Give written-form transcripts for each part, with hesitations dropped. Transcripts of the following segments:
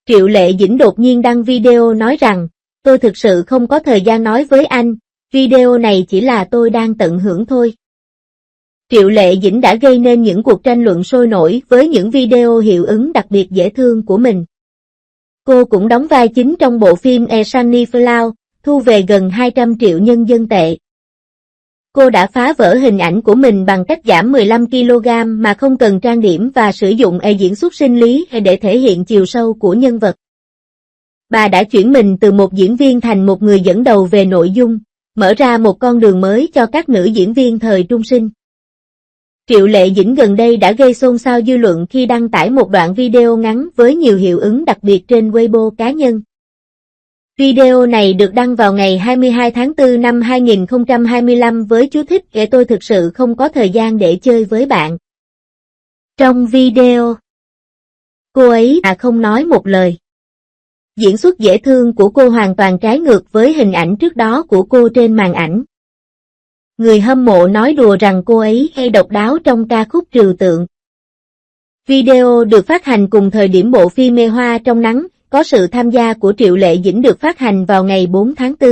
Triệu Lệ Dĩnh đột nhiên đăng video nói rằng, tôi thực sự không có thời gian nói với anh, video này chỉ là tôi đang tận hưởng thôi. Triệu Lệ Dĩnh đã gây nên những cuộc tranh luận sôi nổi với những video hiệu ứng đặc biệt dễ thương của mình. Cô cũng đóng vai chính trong bộ phim A Sunnyflower, thu về gần 200 triệu nhân dân tệ. Cô đã phá vỡ hình ảnh của mình bằng cách giảm 15 kg mà không cần trang điểm và sử dụng diễn xuất sinh lý để thể hiện chiều sâu của nhân vật. Bà đã chuyển mình từ một diễn viên thành một người dẫn đầu về nội dung, mở ra một con đường mới cho các nữ diễn viên thời trung sinh. Triệu Lệ Dĩnh gần đây đã gây xôn xao dư luận khi đăng tải một đoạn video ngắn với nhiều hiệu ứng đặc biệt trên Weibo cá nhân. Video này được đăng vào ngày 22 tháng 4 năm 2025 với chú thích tôi thực sự không có thời gian để chơi với bạn. Trong video, cô ấy không nói một lời. Diễn xuất dễ thương của cô hoàn toàn trái ngược với hình ảnh trước đó của cô trên màn ảnh. Người hâm mộ nói đùa rằng cô ấy độc đáo trong ca khúc Trừu Tượng. Video được phát hành cùng thời điểm bộ phim Mê Hoa trong nắng, có sự tham gia của Triệu Lệ Dĩnh được phát hành vào ngày 4 tháng 4.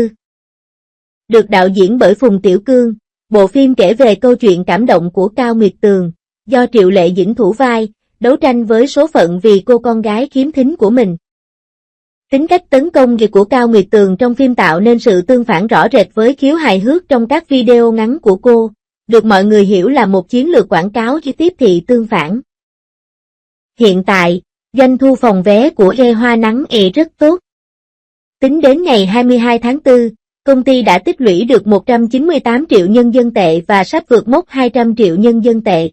Được đạo diễn bởi Phùng Tiểu Cương, bộ phim kể về câu chuyện cảm động của Cao Nguyệt Tường, do Triệu Lệ Dĩnh thủ vai, đấu tranh với số phận vì cô con gái khiếm thính của mình. Tính cách tấn công của Cao Nguyệt Tường trong phim tạo nên sự tương phản rõ rệt với khiếu hài hước trong các video ngắn của cô, được mọi người hiểu là một chiến lược quảng cáo tiếp thị tương phản. Hiện tại, doanh thu phòng vé của Hoa Nắng rất tốt. Tính đến ngày 22 tháng 4, công ty đã tích lũy được 198 triệu nhân dân tệ và sắp vượt mốc 200 triệu nhân dân tệ.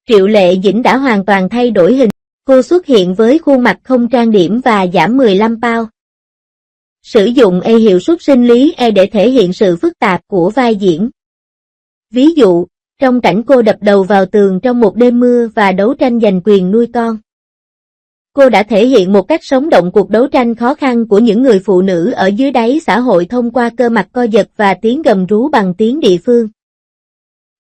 Triệu Lệ Dĩnh đã hoàn toàn thay đổi hình. Cô xuất hiện với khuôn mặt không trang điểm và giảm 15 pound. Sử dụng hiệu suất sinh lý để thể hiện sự phức tạp của vai diễn. Ví dụ, trong cảnh cô đập đầu vào tường trong một đêm mưa và đấu tranh giành quyền nuôi con. Cô đã thể hiện một cách sống động cuộc đấu tranh khó khăn của những người phụ nữ ở dưới đáy xã hội thông qua cơ mặt co giật và tiếng gầm rú bằng tiếng địa phương.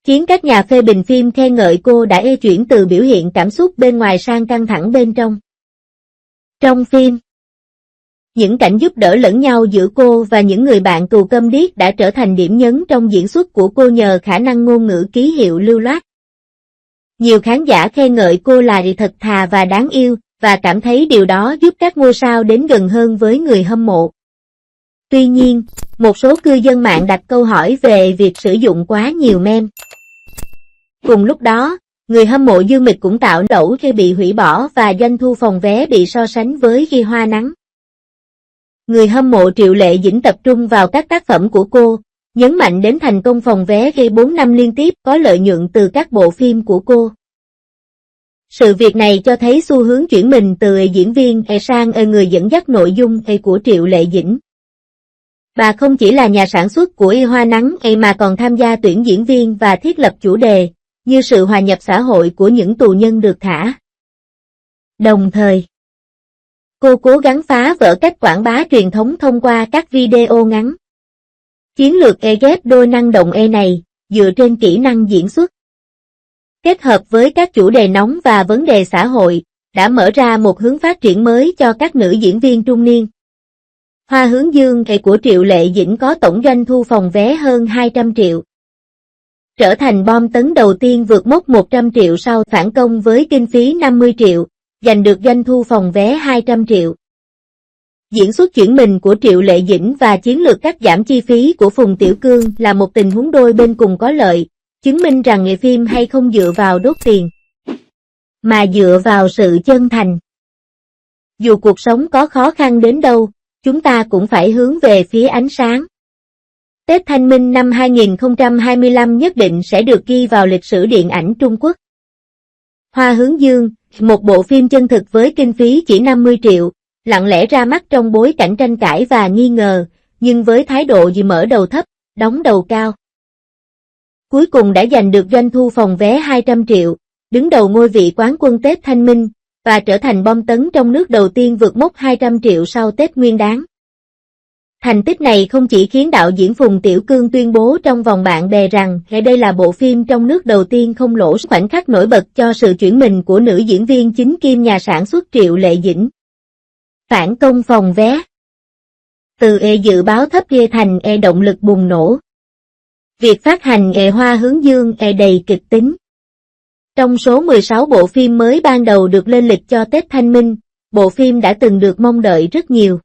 Khiến các nhà phê bình phim khen ngợi cô đã chuyển từ biểu hiện cảm xúc bên ngoài sang căng thẳng bên trong. Trong phim, những cảnh giúp đỡ lẫn nhau giữa cô và những người bạn tù câm điếc đã trở thành điểm nhấn trong diễn xuất của cô nhờ khả năng ngôn ngữ ký hiệu lưu loát. Nhiều khán giả khen ngợi cô là thật thà và đáng yêu, và cảm thấy điều đó giúp các ngôi sao đến gần hơn với người hâm mộ. Tuy nhiên, một số cư dân mạng đặt câu hỏi về việc sử dụng quá nhiều meme. Cùng lúc đó, người hâm mộ Dương Mịch cũng tạo đẩu khi bị hủy bỏ và doanh thu phòng vé bị so sánh với Khi Hoa Nắng. Người hâm mộ Triệu Lệ Dĩnh tập trung vào các tác phẩm của cô, nhấn mạnh đến thành công phòng vé khi 4 năm liên tiếp có lợi nhuận từ các bộ phim của cô. Sự việc này cho thấy xu hướng chuyển mình từ diễn viên sang người dẫn dắt nội dung của Triệu Lệ Dĩnh. Bà không chỉ là nhà sản xuất của Hoa Nắng mà còn tham gia tuyển diễn viên và thiết lập chủ đề, như sự hòa nhập xã hội của những tù nhân được thả. Đồng thời, cô cố gắng phá vỡ cách quảng bá truyền thống thông qua các video ngắn. Chiến lược ghép đôi năng động này, dựa trên kỹ năng diễn xuất, kết hợp với các chủ đề nóng và vấn đề xã hội, đã mở ra một hướng phát triển mới cho các nữ diễn viên trung niên. Hoa Hướng Dương của Triệu Lệ Dĩnh có tổng doanh thu phòng vé hơn 200 triệu. Trở thành bom tấn đầu tiên vượt mốc 100 triệu sau phản công với kinh phí 50 triệu, giành được doanh thu phòng vé 200 triệu. Diễn xuất chuyển mình của Triệu Lệ Dĩnh và chiến lược cắt giảm chi phí của Phùng Tiểu Cương là một tình huống đôi bên cùng có lợi, chứng minh rằng nghề phim hay không dựa vào đốt tiền, mà dựa vào sự chân thành. Dù cuộc sống có khó khăn đến đâu, chúng ta cũng phải hướng về phía ánh sáng. Tết Thanh Minh năm 2025 nhất định sẽ được ghi vào lịch sử điện ảnh Trung Quốc. Hoa Hướng Dương, một bộ phim chân thực với kinh phí chỉ 50 triệu, lặng lẽ ra mắt trong bối cảnh tranh cãi và nghi ngờ, nhưng với thái độ mở đầu thấp, đóng đầu cao. Cuối cùng đã giành được doanh thu phòng vé 200 triệu, đứng đầu ngôi vị quán quân Tết Thanh Minh, và trở thành bom tấn trong nước đầu tiên vượt mốc 200 triệu sau Tết Nguyên Đán. Thành tích này không chỉ khiến đạo diễn Phùng Tiểu Cương tuyên bố trong vòng bạn bè rằng đây là bộ phim trong nước đầu tiên không lỗ, khoảnh khắc nổi bật cho sự chuyển mình của nữ diễn viên chính kiêm nhà sản xuất Triệu Lệ Dĩnh. Phản công phòng vé. Từ dự báo thấp thành động lực bùng nổ. Việc phát hành Hoa Hướng Dương đầy kịch tính. Trong số 16 bộ phim mới ban đầu được lên lịch cho Tết Thanh Minh, bộ phim đã từng được mong đợi rất nhiều.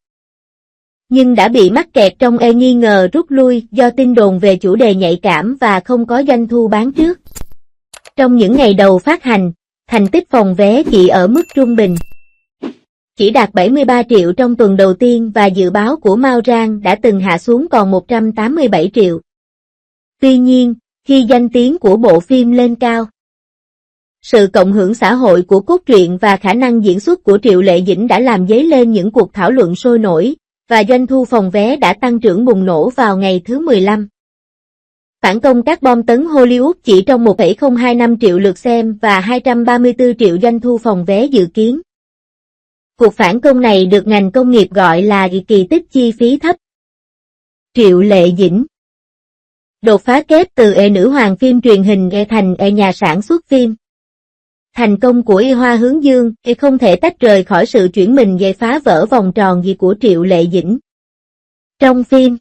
Nhưng đã bị mắc kẹt trong nghi ngờ rút lui do tin đồn về chủ đề nhạy cảm và không có doanh thu bán trước. Trong những ngày đầu phát hành, thành tích phòng vé chỉ ở mức trung bình. Chỉ đạt 73 triệu trong tuần đầu tiên và dự báo của Mao Rang đã từng hạ xuống còn 187 triệu. Tuy nhiên, khi danh tiếng của bộ phim lên cao, sự cộng hưởng xã hội của cốt truyện và khả năng diễn xuất của Triệu Lệ Dĩnh đã làm dấy lên những cuộc thảo luận sôi nổi, và doanh thu phòng vé đã tăng trưởng bùng nổ vào ngày thứ 15. Phản công các bom tấn Hollywood chỉ trong 1,025 triệu lượt xem và 234 triệu doanh thu phòng vé dự kiến. Cuộc phản công này được ngành công nghiệp gọi là kỳ tích chi phí thấp. Triệu Lệ Dĩnh đột phá kép từ nữ hoàng phim truyền hình thành nhà sản xuất phim. Thành công của Hoa Hướng Dương không thể tách rời khỏi sự chuyển mình về phá vỡ vòng tròn của Triệu Lệ Dĩnh. Trong phim,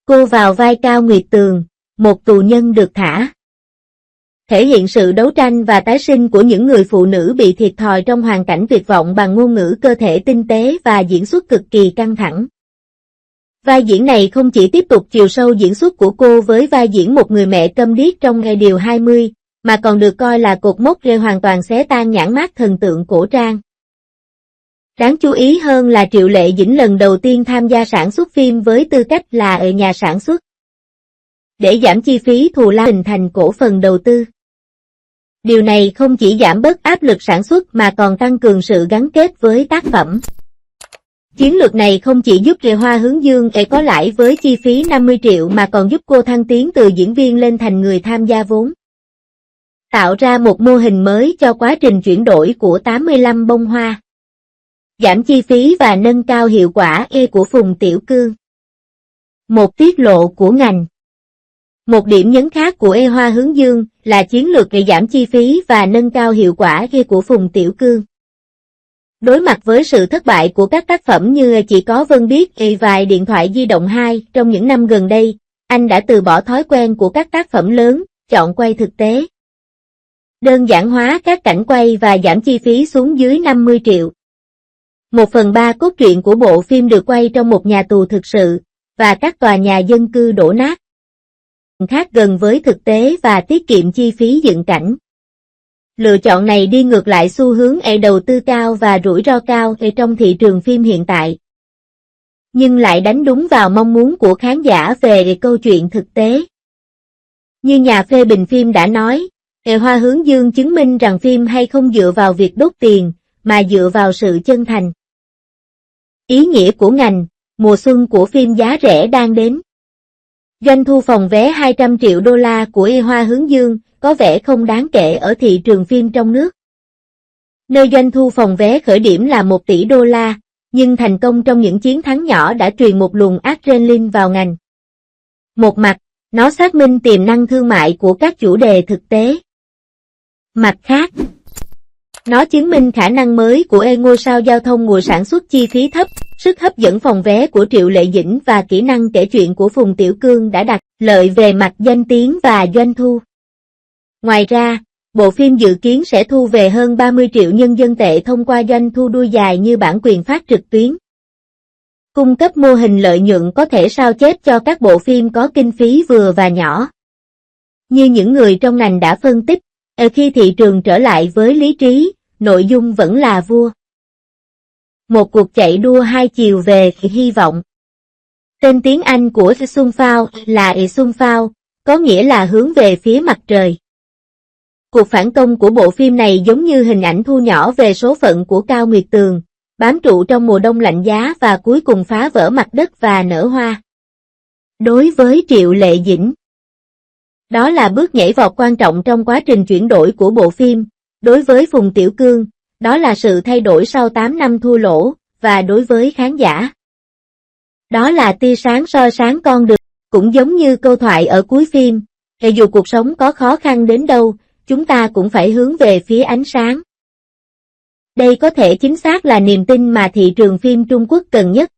cô vào vai Cao Nguyệt Tường, một tù nhân được thả. Thể hiện sự đấu tranh và tái sinh của những người phụ nữ bị thiệt thòi trong hoàn cảnh tuyệt vọng bằng ngôn ngữ cơ thể tinh tế và diễn xuất cực kỳ căng thẳng. Vai diễn này không chỉ tiếp tục chiều sâu diễn xuất của cô với vai diễn một người mẹ câm điếc trong điều 20, mà còn được coi là cột mốc hoàn toàn xé tan nhãn mác thần tượng cổ trang. Đáng chú ý hơn là Triệu Lệ Dĩnh lần đầu tiên tham gia sản xuất phim với tư cách là nhà sản xuất. Để giảm chi phí thù lao hình thành cổ phần đầu tư. Điều này không chỉ giảm bớt áp lực sản xuất mà còn tăng cường sự gắn kết với tác phẩm. Chiến lược này không chỉ giúp Hoa Hướng Dương có lãi với chi phí 50 triệu mà còn giúp cô thăng tiến từ diễn viên lên thành người tham gia vốn. Tạo ra một mô hình mới cho quá trình chuyển đổi của 85 bông hoa. Giảm chi phí và nâng cao hiệu quả của Phùng Tiểu Cương. Một tiết lộ của ngành. Một điểm nhấn khác của Hoa Hướng Dương là chiến lược giảm chi phí và nâng cao hiệu quả của Phùng Tiểu Cương. Đối mặt với sự thất bại của các tác phẩm như Chỉ có Vân biết và Điện thoại di động 2 trong những năm gần đây, anh đã từ bỏ thói quen của các tác phẩm lớn, chọn quay thực tế. Đơn giản hóa các cảnh quay và giảm chi phí xuống dưới 50 triệu. 1/3 cốt truyện của bộ phim được quay trong một nhà tù thực sự, và các tòa nhà dân cư đổ nát. Khác gần với thực tế và tiết kiệm chi phí dựng cảnh. Lựa chọn này đi ngược lại xu hướng đầu tư cao và rủi ro cao trong thị trường phim hiện tại. Nhưng lại đánh đúng vào mong muốn của khán giả về câu chuyện thực tế. Như nhà phê bình phim đã nói, Hoa Hướng Dương chứng minh rằng phim hay không dựa vào việc đốt tiền, mà dựa vào sự chân thành. Ý nghĩa của ngành, mùa xuân của phim giá rẻ đang đến. Doanh thu phòng vé 200 triệu đô la của Hoa Hướng Dương có vẻ không đáng kể ở thị trường phim trong nước. Nơi doanh thu phòng vé khởi điểm là 1 tỷ đô la, nhưng thành công trong những chiến thắng nhỏ đã truyền một luồng adrenaline vào ngành. Một mặt, nó xác minh tiềm năng thương mại của các chủ đề thực tế. Mặt khác, nó chứng minh khả năng mới của ngôi sao giao thông mùa sản xuất chi phí thấp, sức hấp dẫn phòng vé của Triệu Lệ Dĩnh và kỹ năng kể chuyện của Phùng Tiểu Cương đã đạt lợi về mặt danh tiếng và doanh thu. Ngoài ra, bộ phim dự kiến sẽ thu về hơn 30 triệu nhân dân tệ thông qua doanh thu đuôi dài như bản quyền phát trực tuyến. Cung cấp mô hình lợi nhuận có thể sao chép cho các bộ phim có kinh phí vừa và nhỏ. Như những người trong ngành đã phân tích, khi thị trường trở lại với lý trí, nội dung vẫn là vua. Một cuộc chạy đua hai chiều về hy vọng. Tên tiếng Anh của Xuân Phao là Xuân Phao, có nghĩa là hướng về phía mặt trời. Cuộc phản công của bộ phim này giống như hình ảnh thu nhỏ về số phận của Cao Nguyệt Tường, bám trụ trong mùa đông lạnh giá và cuối cùng phá vỡ mặt đất và nở hoa. Đối với Triệu Lệ Dĩnh, đó là bước nhảy vọt quan trọng trong quá trình chuyển đổi của bộ phim. Đối với Phùng Tiểu Cương, đó là sự thay đổi sau 8 năm thua lỗ, và đối với khán giả, đó là tia sáng soi sáng con đường. Cũng giống như câu thoại ở cuối phim, dù cuộc sống có khó khăn đến đâu, chúng ta cũng phải hướng về phía ánh sáng. Đây có thể chính xác là niềm tin mà thị trường phim Trung Quốc cần nhất.